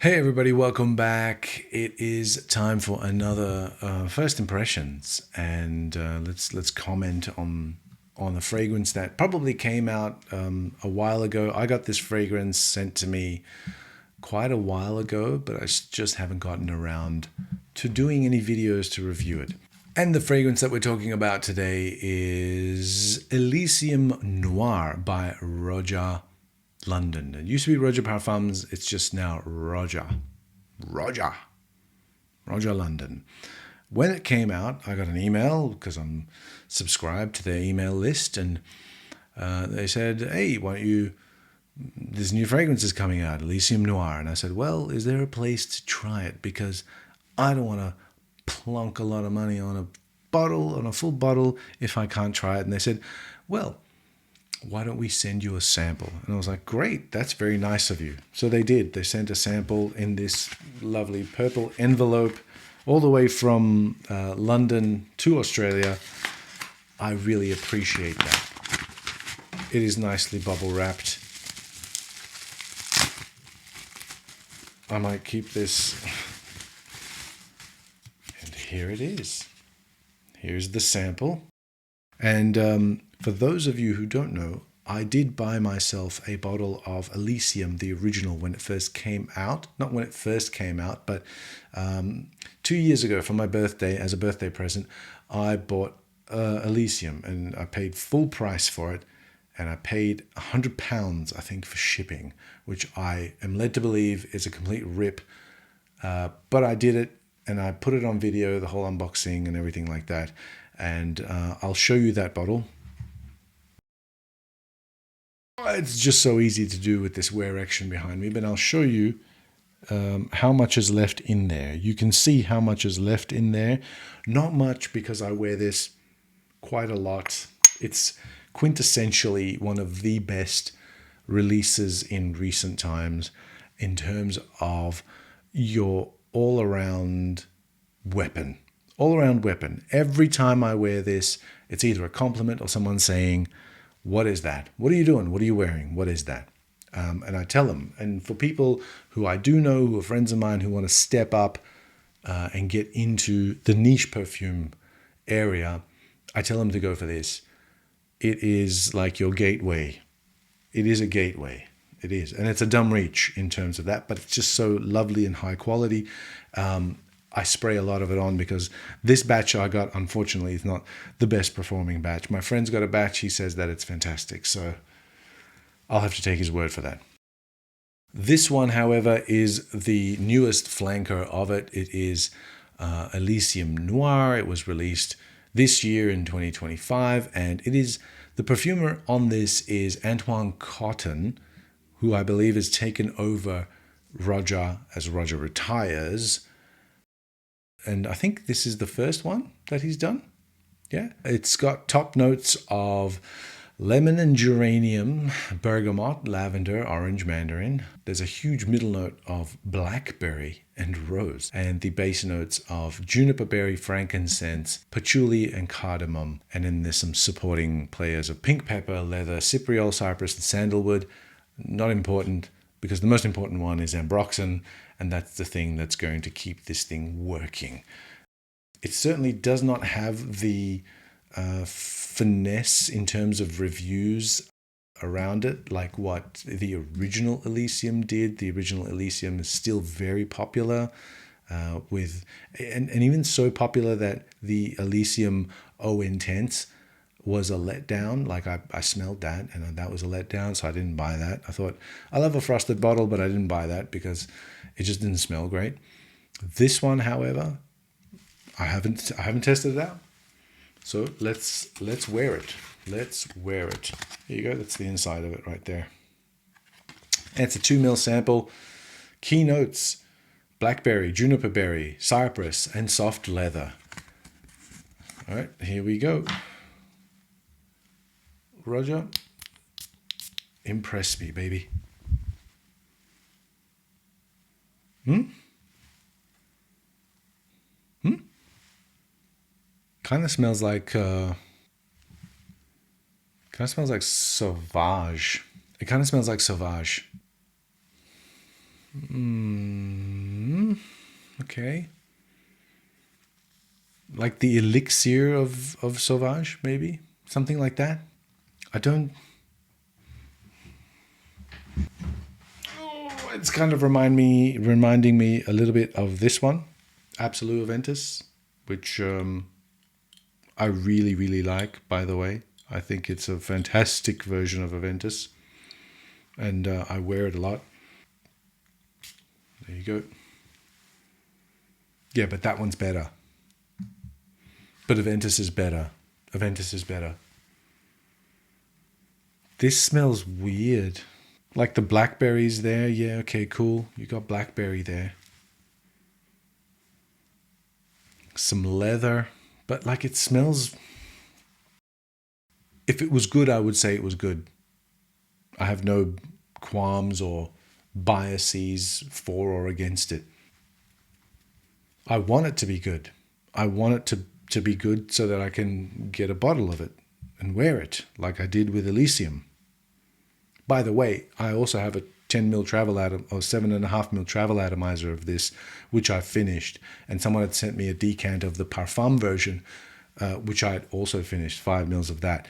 Hey everybody, welcome back. It is time for another first impressions, and let's comment on a fragrance that probably came out a while ago. I got this fragrance sent to me quite a while ago, but I just haven't gotten around to doing any videos to review it. And the fragrance that we're talking about today is Elysium Noir by Roja London. It used to be Roja Parfums. It's just now Roja London. When it came out, I got an email because I'm subscribed to their email list, and they said, "Hey, why don't you? This new fragrance is coming out, Elysium Noir." And I said, "Well, is there a place to try it? Because I don't want to plunk a lot of money on a full bottle, if I can't try it." And they said, "Well, why don't we send you a sample?" And I was like, "Great, that's very nice of you." So they did. They sent a sample in this lovely purple envelope all the way from London to Australia. I really appreciate that. It is nicely bubble wrapped. I might keep this. And here it is. Here's the sample. And for those of you who don't know, I did buy myself a bottle of Elysium, the original, when it first came out. Not when it first came out, but 2 years ago for my birthday, as a birthday present, I bought Elysium, and I paid full price for it. And I paid £100, I think, for shipping, which I am led to believe is a complete rip. But I did it, and I put it on video, the whole unboxing and everything like that. And I'll show you that bottle. It's just so easy to do with this wear action behind me, but I'll show you how much is left in there. You can see how much is left in there. Not much, because I wear this quite a lot. It's quintessentially one of the best releases in recent times in terms of your all-around weapon. All-around weapon. Every time I wear this, it's either a compliment or someone saying, "What is that? What are you doing? What are you wearing? What is that?" And I tell them. And for people who I do know, who are friends of mine, who want to step up and get into the niche perfume area, I tell them to go for this. It is like your gateway. It is a gateway. It is. And it's a dumb reach in terms of that, but it's just so lovely and high quality. I spray a lot of it on because this batch I got, unfortunately, is not the best performing batch. My friend's got a batch. He says that it's fantastic. So I'll have to take his word for that. This one, however, is the newest flanker of it. It is Elysium Noir. It was released this year in 2025, and it is, the perfumer on this is Antoine Cotton, who I believe has taken over Roja as Roja retires. And I think this is the first one that he's done. Yeah. It's got top notes of lemon and geranium, bergamot, lavender, orange mandarin. There's a huge middle note of blackberry and rose, and the base notes of juniper berry, frankincense, patchouli, and cardamom. And then there's some supporting players of pink pepper, leather, cypriol, cypress, and sandalwood. Not important, because the most important one is ambroxan, and that's the thing that's going to keep this thing working. It certainly does not have the finesse in terms of reviews around it like what the original Elysium did. The original Elysium is still very popular, and even so popular that the Elysium Eau Intense was a letdown. Like I smelled that, and that was a letdown, so I didn't buy that. I thought, I love a frosted bottle, but I didn't buy that because it just didn't smell great. This one, however, I haven't tested it out. So let's wear it. Let's wear it. Here you go. That's the inside of it right there. And it's a 2 ml sample. Key notes: blackberry, juniper berry, cypress, and soft leather. All right, here we go. Roja, impress me, baby. Kind of smells like Sauvage. It kind of smells like Sauvage. Okay. Like the elixir of Sauvage, maybe? Something like that? I don't... Oh, it's kind of reminding me a little bit of this one, Absolu Aventus, which I really, really like, by the way. I think it's a fantastic version of Aventus, and I wear it a lot. There you go. Yeah, but that one's better. But Aventus is better. Aventus is better. This smells weird. Like the blackberries there. Yeah, okay, cool. You got blackberry there. Some leather. But like it smells... If it was good, I would say it was good. I have no qualms or biases for or against it. I want it to be good. I want it to be good so that I can get a bottle of it and wear it like I did with Elysium. By the way, I also have a 10mm travel atom or 7.5mm travel atomizer of this, which I finished. And someone had sent me a decant of the Parfum version, which I had also finished, 5mm of that,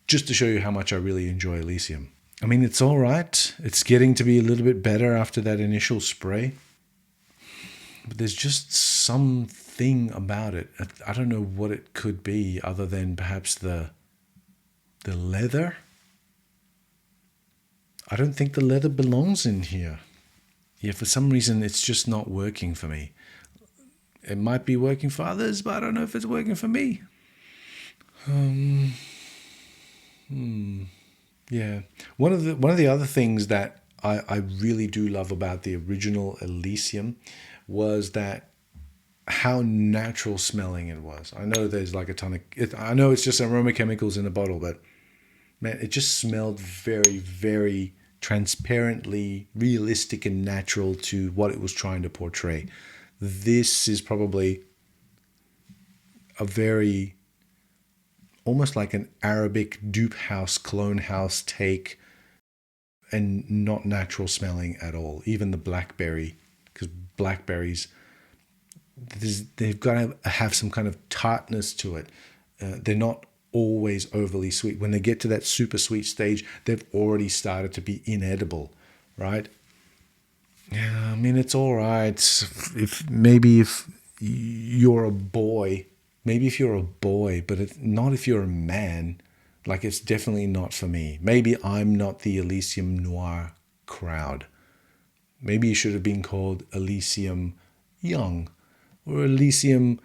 just to show you how much I really enjoy Elysium. I mean, it's all right. It's getting to be a little bit better after that initial spray. But there's just something about it. I don't know what it could be other than perhaps the leather. I don't think the leather belongs in here. Yeah, for some reason, it's just not working for me. It might be working for others, but I don't know if it's working for me. Yeah. One of the other things that I really do love about the original Elysium was that how natural smelling it was. I know there's like a ton of... I know it's just aroma chemicals in a bottle, but man, it just smelled very, very transparently realistic and natural to what it was trying to portray. This is probably a very... almost like an Arabic dupe house, clone house take, and not natural smelling at all. Even the blackberry, because blackberries, they've got to have some kind of tartness to it. They're not always overly sweet. When they get to that super sweet stage, they've already started to be inedible, right? Yeah, I mean, it's all right. If you're a boy, but not if you're a man. Like, it's definitely not for me. Maybe I'm not the Elysium Noir crowd. Maybe it should have been called Elysium Young, or Elysium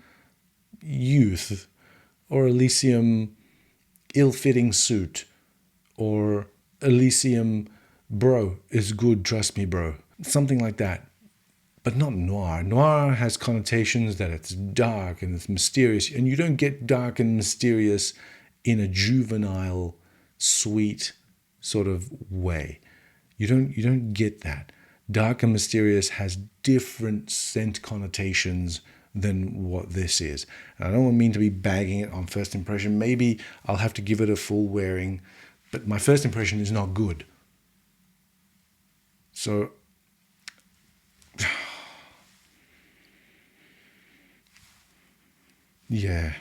Youth, or Elysium Ill-Fitting Suit, or Elysium Bro is good, trust me, bro. Something like that. But not noir. Noir has connotations that it's dark and it's mysterious, and you don't get dark and mysterious in a juvenile, sweet sort of way. You don't get that. Dark and mysterious has different scent connotations than what this is. And I don't mean to be bagging it on first impression. Maybe I'll have to give it a full wearing, but my first impression is not good. So yeah.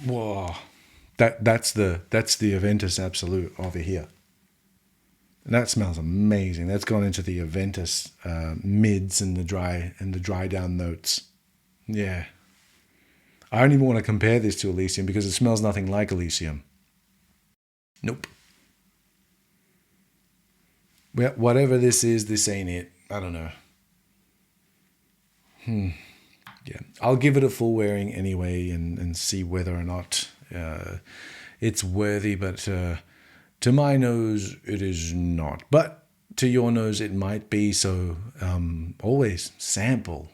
Whoa. That's the Aventus Absolu over here. And that smells amazing. That's gone into the Aventus mids and the dry down notes. Yeah. I don't even want to compare this to Elysium because it smells nothing like Elysium. Nope. Well, whatever this is, this ain't it. I don't know. Yeah, I'll give it a full wearing anyway and see whether or not it's worthy, but to my nose, it is not. But to your nose, it might be, so always sample.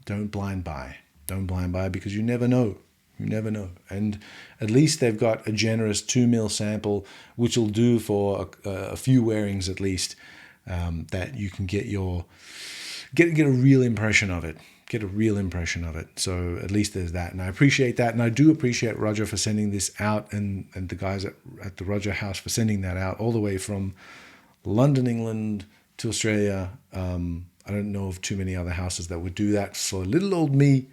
Don't blind buy. Don't blind buy because you never know. You never know. And at least they've got a generous 2mm sample, which will do for a few wearings at least, that you can get a real impression of it. Get a real impression of it. So at least there's that. And I appreciate that. And I do appreciate Roja for sending this out, and the guys at the Roja house for sending that out all the way from London, England to Australia. I don't know of too many other houses that would do that for little old me,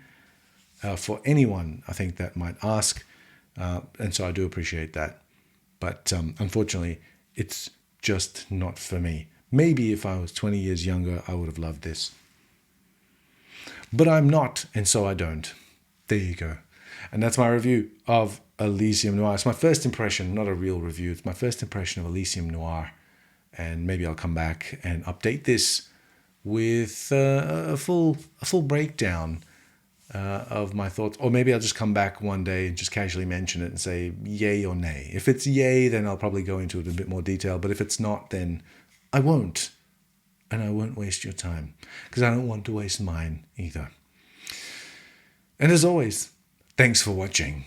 for anyone, I think, that might ask. And so I do appreciate that. But unfortunately, it's just not for me. Maybe if I was 20 years younger, I would have loved this. But I'm not, and so I don't. There you go. And that's my review of Elysium Noir. It's my first impression, not a real review. It's my first impression of Elysium Noir. And maybe I'll come back and update this with a full breakdown of my thoughts. Or maybe I'll just come back one day and just casually mention it and say yay or nay. If it's yay, then I'll probably go into it in a bit more detail. But if it's not, then I won't. And I won't waste your time, because I don't want to waste mine either. And as always, thanks for watching.